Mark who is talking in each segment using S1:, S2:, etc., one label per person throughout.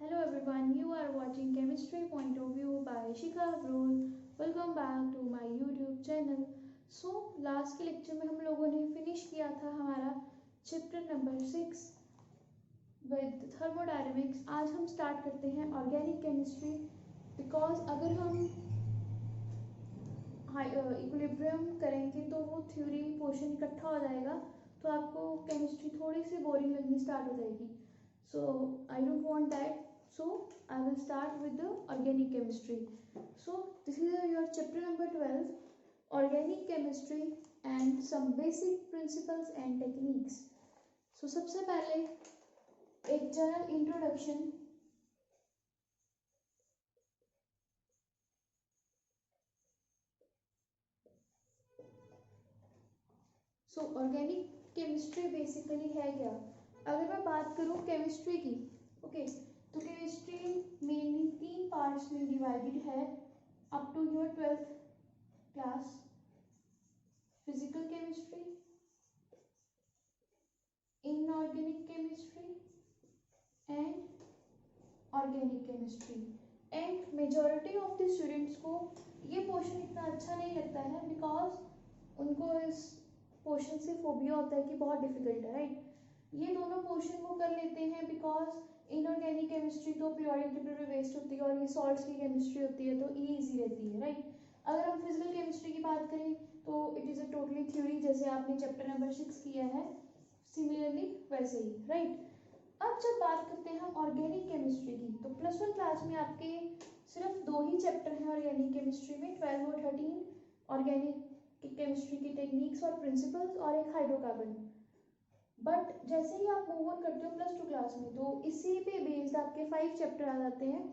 S1: Hello everyone, you are watching Chemistry Point of View by Shikha Abrol. Welcome back to my YouTube channel. Last के lecture में हम लोगों ने finish किया था हमारा चैप्टर नंबर 6 विद थर्मोडायनेमिक्स. आज हम स्टार्ट करते हैं ऑर्गेनिक केमिस्ट्री. बिकॉज अगर हम इक्विलिब्रियम करेंगे तो वो थ्योरी पोर्शन इकट्ठा हो जाएगा, तो आपको केमिस्ट्री थोड़ी सी बोरिंग लगनी स्टार्ट हो जाएगी. So I don't want that. So I will start with the organic chemistry. So this is your chapter number 12, organic chemistry and some basic principles and techniques. So सबसे पहले एक general introduction. सो organic chemistry basically है क्या? अगर मैं बात करूँ chemistry की, ओके, तो केमिस्ट्री मेनली 3 पार्ट्स में डिवाइडेड है up to your 12th class. Physical chemistry, inorganic chemistry and organic chemistry. And majority of the students को ये पोर्शन इतना अच्छा नहीं लगता है बिकॉज उनको इस पोर्शन से फोबिया होता है कि बहुत डिफिकल्ट है, राइट. ये दोनों पोर्शन वो कर लेते हैं बिकॉज इनऑर्गेनिक केमिस्ट्री तो पीरियोडिक टेबल पे बेस्ड होती है और ये सॉल्ट्स की केमिस्ट्री होती है, तो ईजी रहती है, राइट. अगर हम फिजिकल केमिस्ट्री की बात करें तो it is a totally theory, जैसे आपने चैप्टर नंबर 6 किया है, सिमिलरली वैसे ही, राइट. अब जब बात करते हैं हम ऑर्गेनिक केमिस्ट्री की, तो +1 क्लास में आपके सिर्फ 2 ही चैप्टर हैं ऑर्गेनिक केमिस्ट्री में, 12 और 13. ऑर्गेनिक केमिस्ट्री की टेक्निक्स और प्रिंसिपल्स और एक हाइड्रोकार्बन. बट जैसे ही आप मूव ऑन करते हो +2 क्लास में, तो इसी पे बेस्ड आपके 5 चैप्टर आ जाते हैं.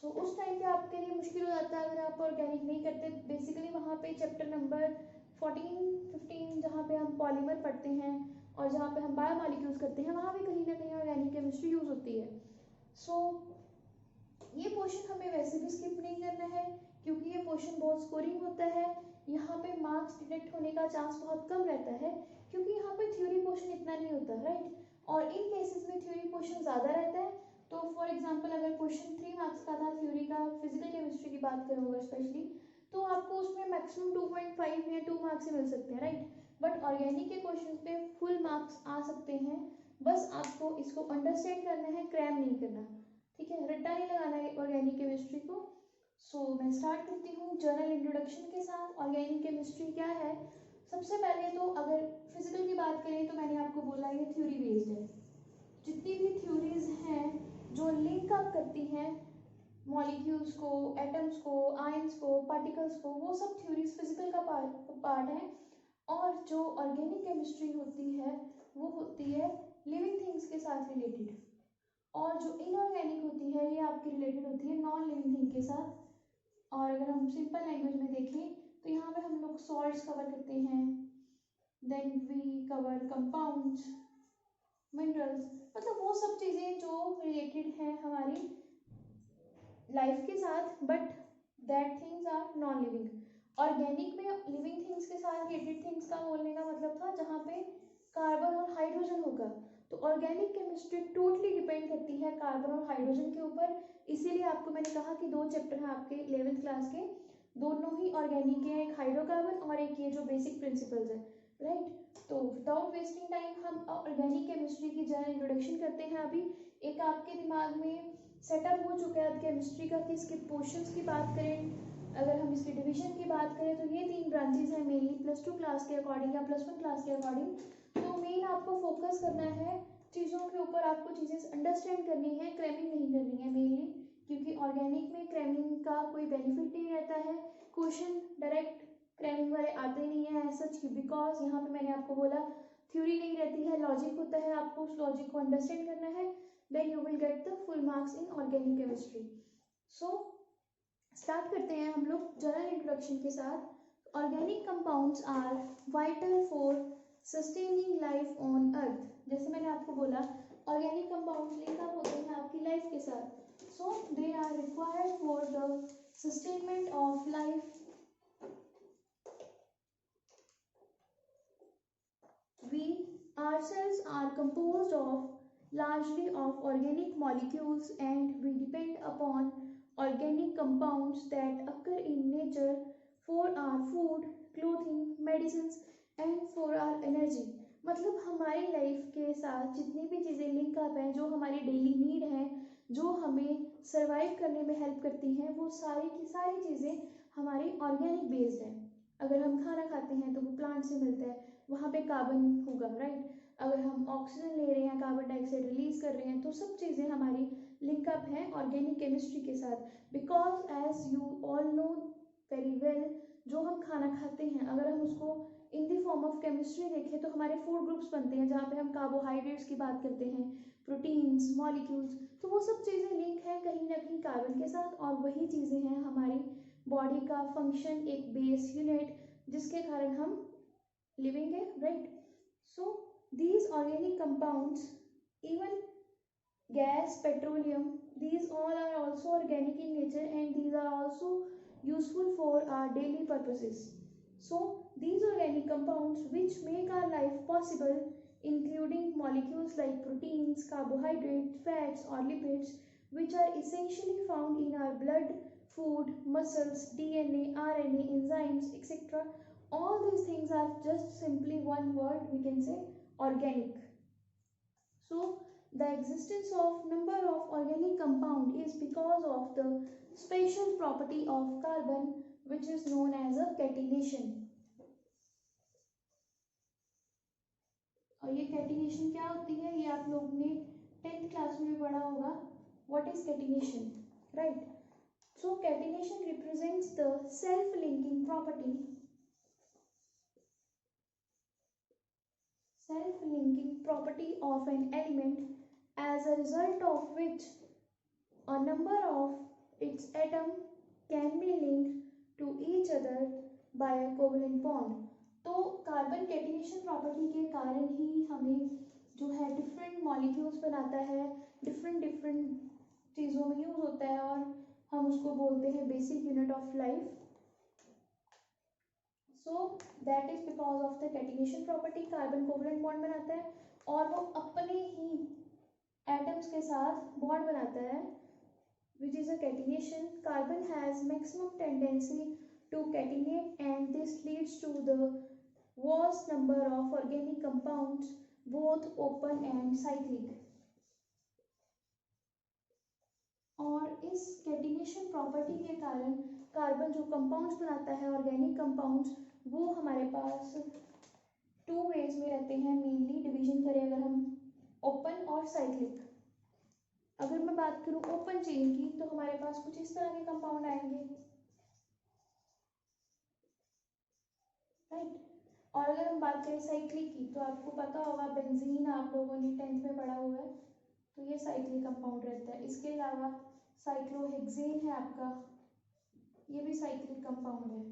S1: सो उस टाइम पे आपके लिए मुश्किल हो जाता है अगर आप ऑर्गेनिक नहीं करते. बेसिकली वहाँ पे चैप्टर नंबर 14-15 जहाँ पे हम पॉलीमर पढ़ते हैं और जहाँ पे हम बायोमॉलिक्यूल्स करते हैं, वहाँ भी कहीं ना कहीं ऑर्गेनिक केमिस्ट्री यूज होती है. सो ये पोर्शन हमें वैसे भी स्किप नहीं करना है क्योंकि ये पोर्शन बहुत स्कोरिंग होता है. यहाँ पे मार्क्स डिटेक्ट होने का चांस बहुत कम रहता है क्योंकि यहाँ पे थ्योरी पोर्शन इतना नहीं होता, राइट. और इन केसेस में थ्योरी पोर्शन ज़्यादा रहता है. तो फॉर एग्जांपल अगर क्वेश्चन 3 मार्क्स का था थ्योरी का, फिजिकल केमिस्ट्री की बात करूँगा स्पेशली, तो आपको उसमें मैक्सिमम 2.5 या 2 मार्क्स ही मिल सकते हैं, राइट. बट ऑर्गेनिक के क्वेश्चन पे फुल मार्क्स आ सकते हैं. बस आपको इसको अंडरस्टैंड करना है, क्रैम नहीं करना, ठीक है. रट्टा नहीं लगाना है ऑर्गेनिक केमिस्ट्री को. मैं स्टार्ट करती हूँ जनरल इंट्रोडक्शन के साथ. ऑर्गेनिक केमिस्ट्री क्या है? सबसे पहले तो अगर फिजिकल की बात करें तो मैंने आपको बोला ये थ्योरी बेस्ड है. जितनी भी थ्योरीज हैं जो लिंक अप करती हैं मॉलिक्यूल्स को, एटम्स को, आयंस को, पार्टिकल्स को, वो सब थ्योरीज फिजिकल का पार्ट है. और जो ऑर्गेनिक केमिस्ट्री होती है वो होती है लिविंग थिंग्स के साथ रिलेटेड. और जो इनऑर्गेनिक होती है ये आपकी रिलेटेड होती है नॉन लिविंग थिंग के साथ. और अगर हम सिंपल लैंग्वेज में देखें तो यहाँ पे हम लोग सॉल्ट्स कवर करते हैं, then we cover compounds, minerals, मतलब वो सब चीज़ें जो रिलेटेड हैं हमारी लाइफ के साथ, but that things are non living. Organic में लिविंग थिंग्स के साथ रिलेटेड थिंग्स का बोलने का मतलब था जहाँ पे कार्बन और हाइड्रोजन होगा. तो ऑर्गेनिक केमिस्ट्री टोटली डिपेंड करती है कार्बन और हाइड्रोजन के ऊपर. इसीलिए आपको मैंने कहा कि 2 चैप्टर हैं आपके 11th क्लास के, दोनों ही ऑर्गेनिक के हैं, एक हाइड्रोकार्बन और एक ये जो बेसिक प्रिंसिपल्स है, राइट. तो विदाउट वेस्टिंग टाइम हम ऑर्गेनिक केमिस्ट्री की जनरल इंट्रोडक्शन करते हैं. अभी एक आपके दिमाग में सेटअप हो चुका है केमिस्ट्री का कि इसके पोर्शंस की बात करें, अगर हम इसके डिवीजन की बात करें तो ये 3 ब्रांचेज हैं मेनली +2 क्लास के अकॉर्डिंग या +1 क्लास के अकॉर्डिंग. तो मेन आपको फोकस करना है चीज़ों के ऊपर, आपको चीज़ें अंडरस्टैंड करनी है, क्रैमिंग नहीं करनी है मेनली, क्योंकि ऑर्गेनिक में क्रैमिंग का कोई बेनिफिट नहीं रहता है. क्वेश्चन डायरेक्ट क्रैमिंग वाले आते नहीं है सच, बिकॉज यहाँ पे मैंने आपको बोला थ्योरी नहीं रहती है, लॉजिक होता है. आपको उस लॉजिक को अंडरस्टैंड करना है, then you will get the full marks in organic chemistry. Start करते हैं हम लोग जनरल इंट्रोडक्शन के साथ. Organic compounds are vital for sustaining life on earth. जैसे मैंने आपको बोला ऑर्गेनिक कंपाउंड्स लिंक अप होते हैं आपकी लाइफ के साथ. So they are required for the sustenance of life. We ourselves are composed of largely of organic molecules, and we depend upon organic compounds that occur in nature for our food, clothing, medicines and for our energy। मतलब हमारी life के साथ जितनी भी चीज़ें link up हैं, जो हमारी डेली नीड हैं, जो हमें सरवाइव करने में हेल्प करती हैं, वो सारी की सारी चीज़ें हमारी ऑर्गेनिक बेस्ड है। अगर हम खाना खाते हैं तो वो प्लांट से मिलता है, वहाँ पे कार्बन होगा, राइट। अगर हम ऑक्सीजन ले रहे हैं, कार्बन डाइऑक्साइड रिलीज कर रहे हैं, तो सब चीज़ें हमारी लिंकअप हैं ऑर्गेनिक केमिस्ट्री के साथ। Because as you all know very well, जो हम खाना खाते हैं अगर हम उसको in the form of chemistry देखें तो हमारे फूड ग्रुप्स बनते हैं, जहाँ पे हम कार्बोहाइड्रेट्स की बात करते हैं, प्रोटीन्स, मॉलिक्यूल्स, तो वो सब चीज़ें लिंक हैं कहीं ना कहीं कार्बन के साथ, और वही चीज़ें हैं हमारी बॉडी का फंक्शन, एक बेस यूनिट जिसके कारण हम लिविंग है, right. So these organic compounds, even gas, petroleum, these all are also organic in nature and these are also useful for our daily purposes. So these organic compounds which make our life possible, including molecules like proteins, carbohydrates, fats or lipids, which are essentially found in our blood, food, muscles, DNA, RNA, enzymes, etc. All these things are just simply one word, we can say organic. So the existence of number of organic compound is because of the special property of carbon which is known as a catenation। और ये catenation क्या होती है, ये आप लोग ने 10th class में पढ़ा होगा, what is catenation, right। So catenation represents the self linking property, of an element, as a result of which a number of its atoms can be linked to each other by a covalent bond। तो carbon catenation property के कारण ही हमें जो है different molecules बनाता है, different different चीज़ों में यूज होता है, और हम उसको बोलते हैं basic unit of life. So that is because of the catenation property, carbon covalent bond बनाता है और वो अपने ही एटम्स के साथ बॉन्ड बनाता है, which is a catenation। Carbon has maximum tendency to catenate and this leads to the vast number of organic compounds, both open and cyclic। और इस कैटिनेशन प्रॉपर्टी के कारण कार्बन जो कंपाउंड्स बनाता है, ऑर्गेनिक कंपाउंड्स, वो हमारे पास टू वेज में रहते हैं मेनली, डिवीजन करें अगर हम ओपन और साइक्लिक। अगर मैं बात करूं ओपन चेन की तो हमारे पास कुछ इस तरह के कंपाउंड आएंगे, राइट। और अगर हम बात करें साइक्लिक की तो आपको पता होगा बेंजीन आप लोगों ने 10th में पढ़ा हुआ है, तो ये साइक्लिक कंपाउंड रहता है। इसके अलावा साइक्लोहेक्सेन है आपका, ये भी साइक्लिक कंपाउंड है।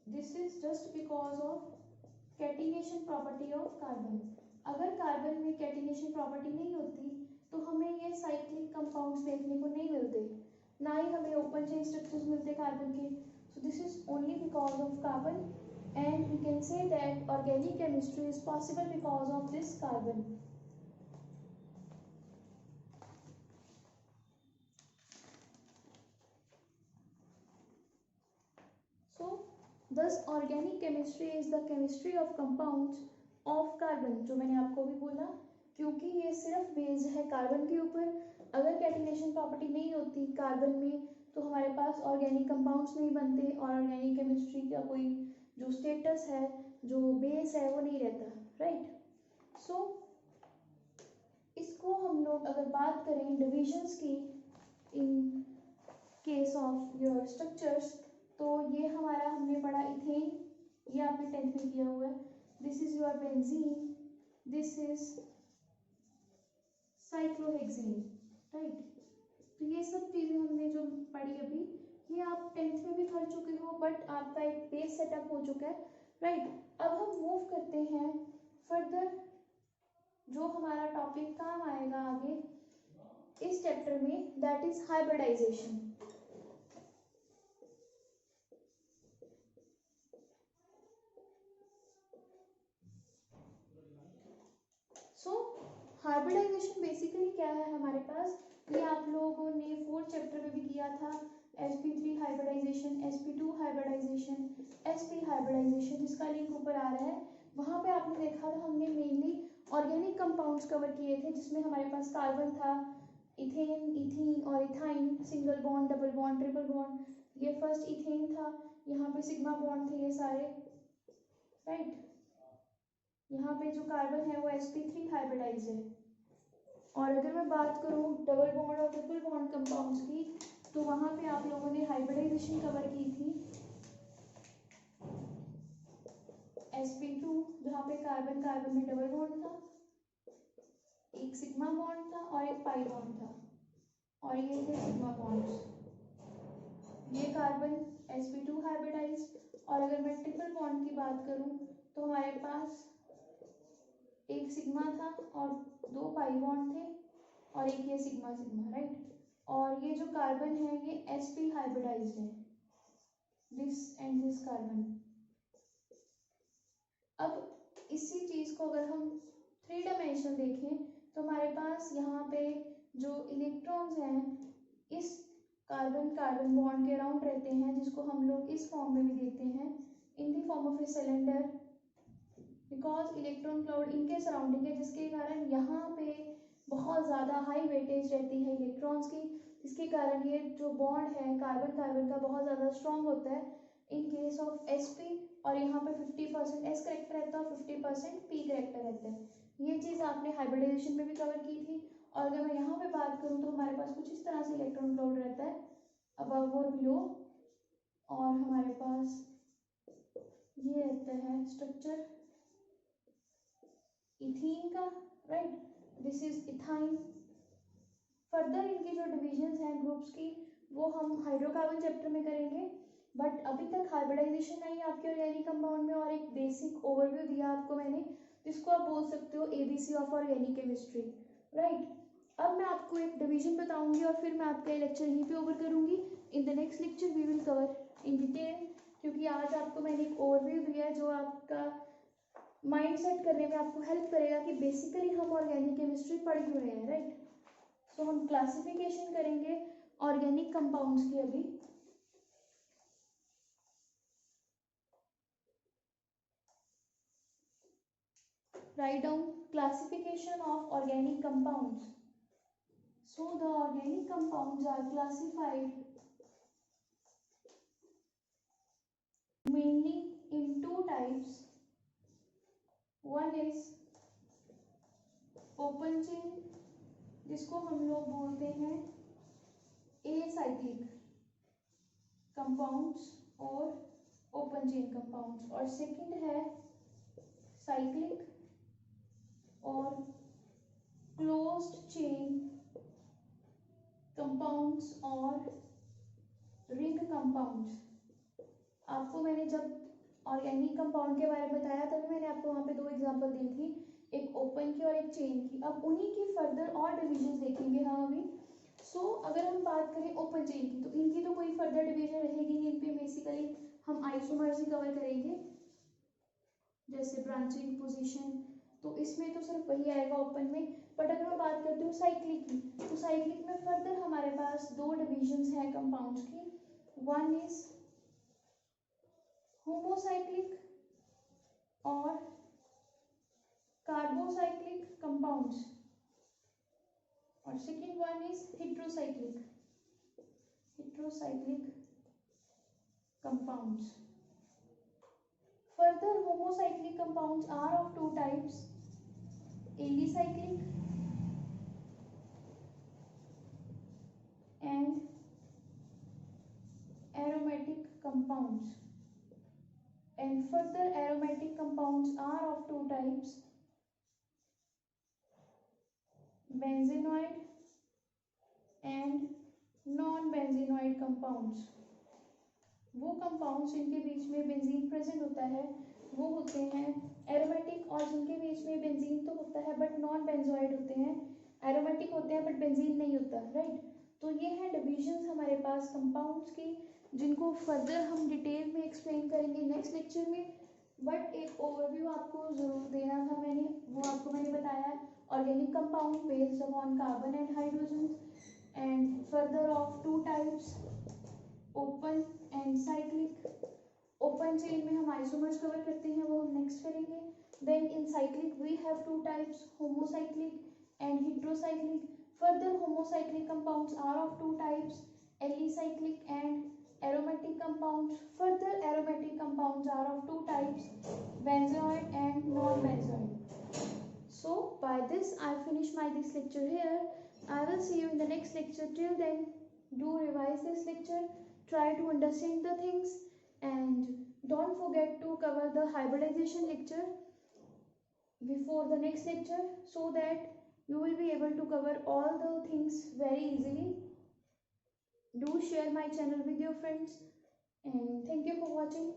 S1: This is just because of catenation property of carbon. अगर कार्बन में कैटिनेशन प्रॉपर्टी नहीं होती तो हमें ये साइक्लिक कंपाउंड्स देखने को नहीं मिलते, ना ही हमें ओपन चेन स्ट्रक्चर्स मिलते कार्बन के। So this is only because of carbon and we can say that organic chemistry is possible because of this carbon. So this organic chemistry is the chemistry of compounds of carbon, जो मैंने आपको भी बोला, क्योंकि ये सिर्फ based है carbon के ऊपर। अगर कैटिनेशन प्रॉपर्टी नहीं होती कार्बन में तो हमारे पास ऑर्गेनिक कंपाउंड्स नहीं बनते और ऑर्गेनिक केमिस्ट्री का कोई जो स्टेटस है, जो बेस है, वो नहीं रहता, राइट। सो इसको हम लोग अगर बात करें डिविजन्स की in case of your structures, तो ये हमारा हमने पढ़ा इथेन, ये आपने 10th में किया हुआ है। This is your benzene, this is cyclohexane, right. तो ये सब चीज़ें हमने जो पढ़ी अभी, ये आप 10th में भी कर चुके हो, बट आपका एक बेस सेटअप हो चुका है, राइट। अब हम मूव करते हैं फर्दर, जो हमारा टॉपिक काम आएगा आगे इस चैप्टर में, that is hybridisation. Hybridisation basically क्या है हमारे पास, ये आप लोगों ने 4th चैप्टर में भी किया था, sp3 hybridisation, sp2 hybridisation, sp hybridisation, जिसका लिंक ऊपर आ रहा है। वहाँ पे आपने देखा था हमने मेनली ऑर्गेनिक कंपाउंड्स कवर किए थे, जिसमें हमारे पास कार्बन था, इथेन, इथीन और ethyne, single bond, double bond, triple bond. ये फर्स्ट इथेन था, यहाँ पे सिग्मा बॉन्ड थे ये सारे, राइट। यहाँ पे जो कार्बन है वो sp3 हाइब्रिडाइज है। और अगर मैं बात करूँ डबल बॉन्ड और ट्रिपल बॉन्ड कंपाउंड्स की, तो वहाँ पे आप लोगों ने हाइब्रिडाइजेशन कवर की थी sp2, जहाँ पे कार्बन कार्बन में डबल बॉन्ड था, एक सिग्मा बॉन्ड था और एक पाई बॉन्ड था, और ये थे सिग्मा बॉन्ड्स। ये कार्बन sp2 हाइब्रिडाइज। और अगर मैं ट्रिपल बॉन्ड की बात करूँ तो हमारे पास एक सिग्मा था और 2 पाई बॉन्ड थे और एक ये सिग्मा सिग्मा, राइट। और ये जो कार्बन है ये sp हाइब्रिडाइज है, दिस एंड दिस कार्बन। अब इसी चीज को अगर हम 3 डायमेंशन देखें तो हमारे पास यहाँ पे जो इलेक्ट्रॉन्स हैं इस कार्बन कार्बन बॉन्ड के अराउंड रहते हैं, जिसको हम लोग इस फॉर्म में भी देखते हैं, इन the form of a cylinder, because electron cloud इनके सराउंडिंग है, जिसके कारण यहाँ पे बहुत ज़्यादा हाई वेटेज रहती है इलेक्ट्रॉन्स की, जिसके कारण ये जो बॉन्ड है कार्बन कार्बन का बहुत ज़्यादा स्ट्रॉन्ग होता है इन केस ऑफ sp। और यहाँ पे 50% s करेक्टर रहता है और 50% p करेक्टर रहता है। ये चीज़ आपने हाइब्रिडाइजेशन में भी कवर की थी। और अगर मैं यहाँ पे बात करूँ तो हमारे पास कुछ इस तरह से इलेक्ट्रॉन क्लाउड रहता है, अबव और बिलो। और हमारे पास ये रहता है स्ट्रक्चर इथीन का, right, this is ethyne. Further इनकी जो डिविजन्स हैं ग्रुप्स की वो हम हाइड्रोकार्बन चैप्टर में करेंगे, बट अभी तक हाइब्रिडाइजेशन आई आपके ऑर्गेनिक कंपाउंड में और एक बेसिक ओवरव्यू दिया आपको मैंने, जिसको आप बोल सकते हो ABC of organic chemistry, right. अब मैं आपको एक डिवीजन बताऊंगी और फिर मैं आपका लेक्चर यहीं पे ओवर करूंगी। In the next lecture we will cover in detail, क्योंकि आज आपको मैंने एक ओवरव्यू दिया है जो आपका माइंड सेट करने में आपको हेल्प करेगा कि बेसिकली हम ऑर्गेनिक केमिस्ट्री पढ़ क्यों रहे हैं, राइट। सो हम क्लासिफिकेशन करेंगे ऑर्गेनिक कंपाउंड्स की अभी। Write down classification of organic compounds. So the organic compounds are classified mainly in 2 types. One is open chain, जिसको हम लोग बोलते हैं acyclic compounds और open chain compounds, और सेकंड है cyclic और क्लोज्ड चेन कंपाउंड्स और रिंग कंपाउंड्स। आपको मैंने जब ऑर्गेनिक कंपाउंड के बारे में बताया तभी मैंने आपको वहाँ पे 2 एग्जांपल दी थी, एक ओपन की और एक चेन की। अब उन्हीं की फर्दर और डिविजन देखेंगे हम अभी। सो अगर हम बात करें ओपन चेन की, तो इनकी तो कोई फर्दर डिवीजन रहेगी नहीं, इन पे बेसिकली हम आइसोमर्स ही कवर करेंगे, जैसे ब्रांचिंग पोजीशन, तो इसमें तो सिर्फ वही आएगा ओपन में। बट अगर मैं बात करती हूँ साइक्लिक की, तो साइक्लिक में फर्दर हमारे पास 2 डिविजन्स हैं कंपाउंड्स की। वन इज होमोसाइक्लिक और कार्बोसाइक्लिक कंपाउंड्स, और second one is heterocyclic compounds. Further, homocyclic compounds are of 2 types, alicyclic and aromatic compounds. And further, aromatic compounds are of 2 types, benzenoid and non-benzenoid compounds. वो compounds जिनके बीच में benzene present होता है वो होते हैं aromatic, और जिनके बीच में बेंजीन तो होता है बट नॉन बेंजोइड होते हैं, एरोमेटिक होते हैं बट बेंजीन नहीं होता, राइट। तो ये है डिविजन्स हमारे पास कंपाउंड्स की, जिनको फर्दर हम डिटेल में एक्सप्लेन करेंगे नेक्स्ट लेक्चर में। बट एक ओवरव्यू आपको ज़रूर देना था मैंने, वो आपको मैंने बताया। organic compound based upon carbon and hydrogen, and further of two types, open and cyclic. Open chain में हम आइसोमर्स कवर करते हैं, वो हम नेक्स्ट करेंगे. Then in cyclic we have two types, homocyclic and heterocyclic. Further homocyclic compounds are of two types, alicyclic and aromatic compounds. Further aromatic compounds are of two types, benzoid and non-benzoid. So by this I finish my this lecture here. I will see you in the next lecture. Till then, do revise this lecture, try to understand the things, and don't forget to cover the hybridization lecture before the next lecture, so that you will be able to cover all the things very easily. Do share my channel with your friends, and thank you for watching.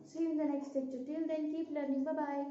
S1: See you in the next lecture. Till then, keep learning. Bye bye.